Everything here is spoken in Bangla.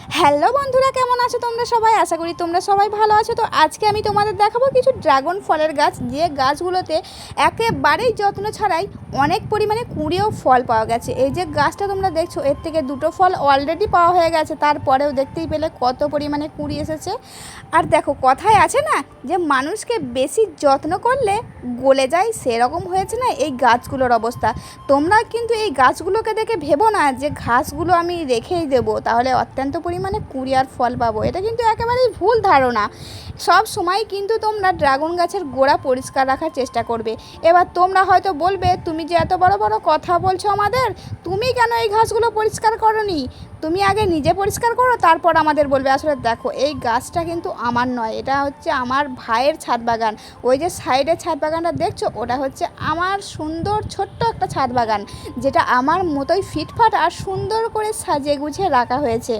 হ্যালো বন্ধুরা, কেমন আছো তোমরা সবাই? আশা করি তোমরা সবাই ভালো আছো। তো আজকে আমি তোমাদের দেখাবো কিছু ড্রাগন ফলের গাছ, যে গাছগুলোতে একেবারেই যত্ন ছাড়াই অনেক পরিমাণে কুঁড়িয়েও ফল পাওয়া গেছে। এই যে গাছটা তোমরা দেখছো, এর থেকে দুটো ফল অলরেডি পাওয়া হয়ে গেছে, তারপরেও দেখতেই পেলে কত পরিমাণে কুঁড়ি এসেছে। আর দেখো, কথায় আছে না যে মানুষকে বেশি যত্ন করলে গলে যায়, সেরকম হয়েছে না এই গাছগুলোর অবস্থা। তোমরা কিন্তু এই গাছগুলোকে দেখে ভেবো না যে ঘাসগুলো আমি রেখেই দেবো, তাহলে অত্যন্ত পরিমাণে কুঁড়ি আর ফল পাবো। এটা কিন্তু একেবারেই ভুল ধারণা। সব সময় কিন্তু তোমরা ড্রাগন গাছের গোড়া পরিষ্কার রাখার চেষ্টা করবে। এবার তোমরা হয়তো বলবে, তুমি যে এত বড় বড় কথা বলছো আমাদের, তুমি কেন এই ঘাসগুলো পরিষ্কার করোনি? তুমি আগে নিজে পরিষ্কার করো, তারপর আমাদের বলবে। আসলে দেখো, এই গাছটা কিন্তু আমার নয়, এটা হচ্ছে আমার ভাইয়ের ছাদ বাগান। ওই যে সাইডে ছাদ বাগানটা দেখছো, ওটা হচ্ছে আমার সুন্দর ছোট্ট একটা ছাদ বাগান, যেটা আমার মতোই ফিটফাট আর সুন্দর করে সাজিয়ে গুছিয়ে রাখা হয়েছে।